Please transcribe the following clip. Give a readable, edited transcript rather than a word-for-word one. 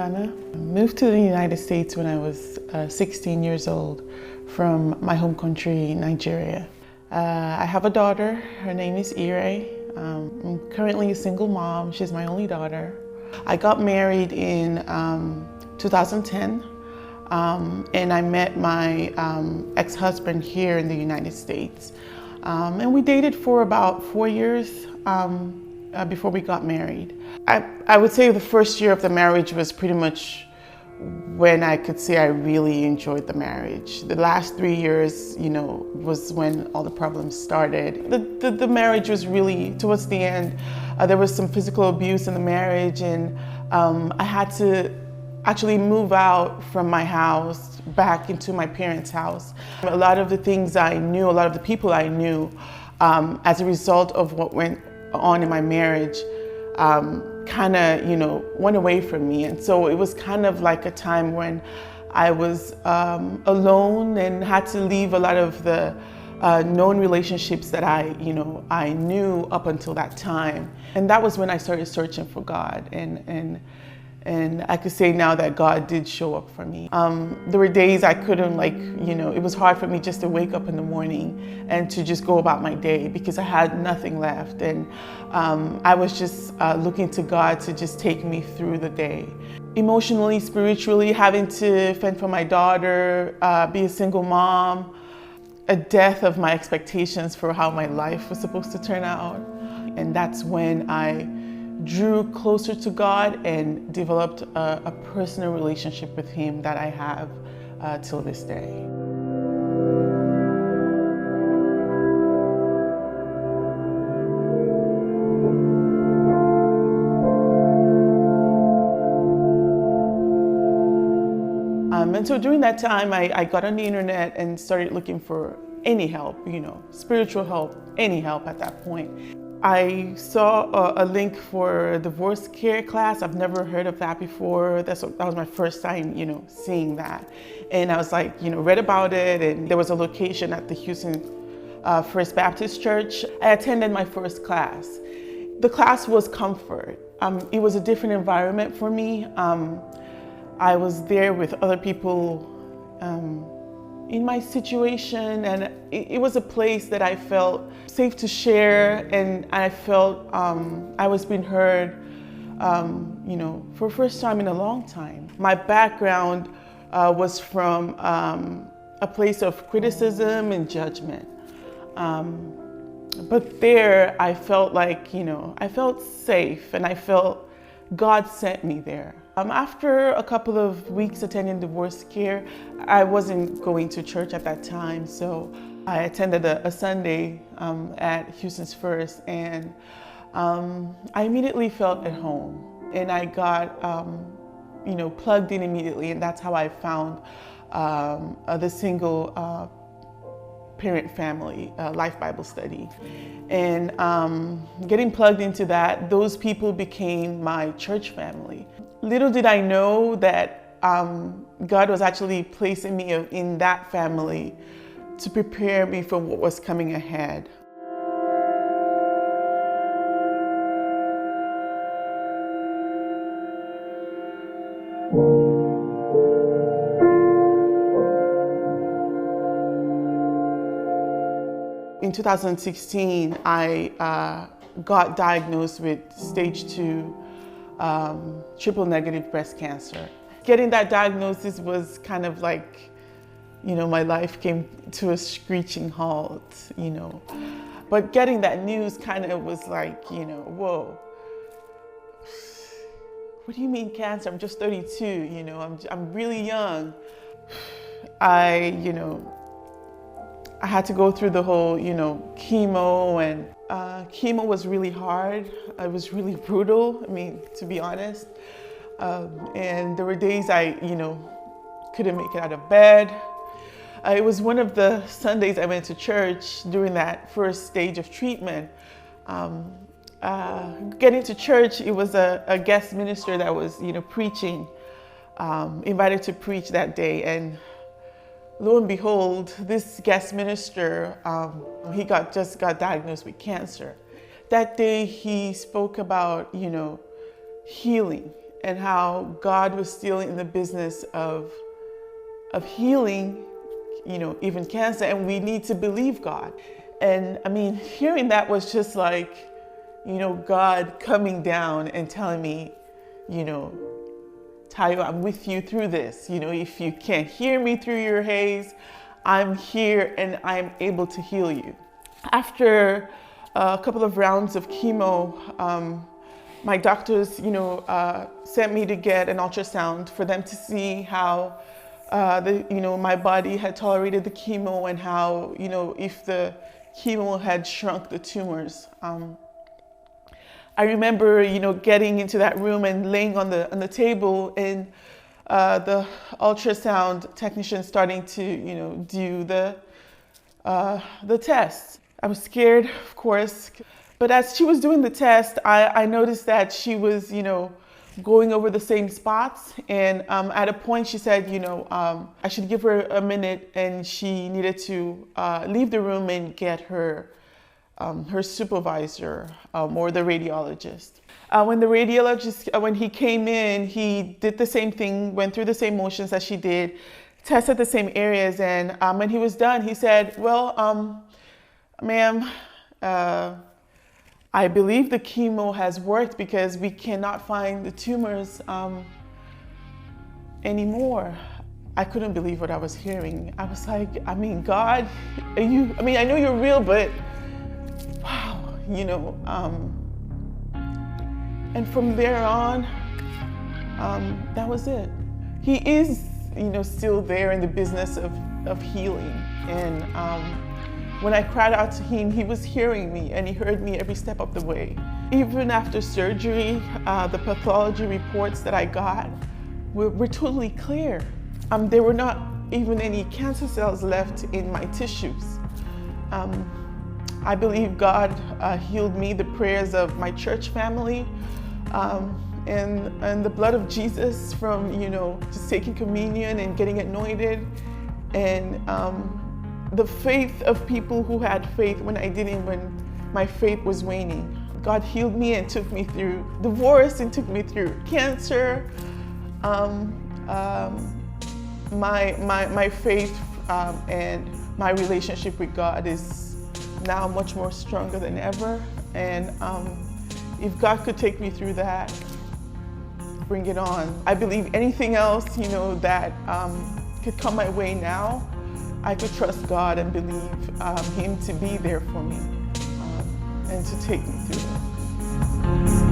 Adriana. I moved to the United States when I was 16 years old from my home country, Nigeria. I have a daughter. Her name is Ire. I'm currently a single mom. She's my only daughter. I got married in 2010, and I met my ex-husband here in the United States. And we dated for about 4 years before we got married. I would say the first year of the marriage was pretty much when I could say I really enjoyed the marriage. The last 3 years, was when all the problems started. The marriage was really, towards the end, there was some physical abuse in the marriage, and I had to actually move out from my house back into my parents' house. A lot of the things I knew, a lot of the people I knew, as a result of what went on in my marriage, kind of, went away from me. And so it was kind of like a time when I was alone and had to leave a lot of the known relationships that I knew up until that time. And that was when I started searching for God. And I could say now that God did show up for me. There were days I couldn't, it was hard for me just to wake up in the morning and to just go about my day because I had nothing left. And I was just looking to God to just take me through the day. Emotionally, spiritually, having to fend for my daughter, be a single mom, a death of my expectations for how my life was supposed to turn out. And that's when I drew closer to God and developed a personal relationship with Him that I have till this day. And so during that time, I got on the internet and started looking for any help, spiritual help, any help at that point. I saw a link for a divorce care class. I've never heard of that before. That was my first time, seeing that. And I was like, read about it, and there was a location at the Houston First Baptist Church. I attended my first class. The class was comfort. It was a different environment for me. I was there with other people in my situation, and it was a place that I felt safe to share, and I felt I was being heard, for the first time in a long time. My background was from a place of criticism and judgment. But there I felt like, I felt safe, and I felt God sent me there. After a couple of weeks attending divorce care, I wasn't going to church at that time, so I attended a Sunday at Houston's First, and I immediately felt at home, and I got plugged in immediately, and that's how I found the single parent family life Bible study. And getting plugged into that, those people became my church family. Little did I know that God was actually placing me in that family to prepare me for what was coming ahead. In 2016, I got diagnosed with stage 2 triple negative breast cancer. Getting that diagnosis was kind of like, my life came to a screeching halt, But getting that news kind of was like, whoa. What do you mean cancer? I'm just 32, I'm really young. I had to go through the whole, chemo, and chemo was really hard. It was really brutal, to be honest. And there were days I, couldn't make it out of bed. It was one of the Sundays I went to church during that first stage of treatment. Getting to church, it was a guest minister that was, preaching, invited to preach that day. And lo and behold, this guest minister, he just got diagnosed with cancer. That day he spoke about, healing. and how God was still in the business of healing, even cancer, and we need to believe God. And I mean, hearing that was just like, God coming down and telling me, Tayo, I'm with you through this. If you can't hear me through your haze, I'm here and I'm able to heal you. After a couple of rounds of chemo, my doctors, sent me to get an ultrasound for them to see how my body had tolerated the chemo and how, if the chemo had shrunk the tumors. I remember, getting into that room and laying on the table, and the ultrasound technician starting to, do the test. I was scared, of course, but as she was doing the test, I noticed that she was, going over the same spots. And at a point, she said, I should give her a minute, and she needed to leave the room and get her supervisor or the radiologist. When the radiologist, when he came in, he did the same thing, went through the same motions that she did, tested the same areas, and when he was done, he said, well, ma'am, I believe the chemo has worked because we cannot find the tumors anymore. I couldn't believe what I was hearing. I was like, God, I know you're real, but wow, and from there on, that was it. He is, still there in the business of healing. And when I cried out to him, he was hearing me, and he heard me every step of the way. Even after surgery, the pathology reports that I got were totally clear. There were not even any cancer cells left in my tissues. I believe God healed me, the prayers of my church family, and the blood of Jesus from, just taking communion and getting anointed, and the faith of people who had faith when I didn't, when my faith was waning. God healed me and took me through divorce and took me through cancer. My faith and my relationship with God is now much more stronger than ever. And if God could take me through that, bring it on. I believe anything else, that could come my way now, I could trust God and believe Him to be there for me and to take me through it.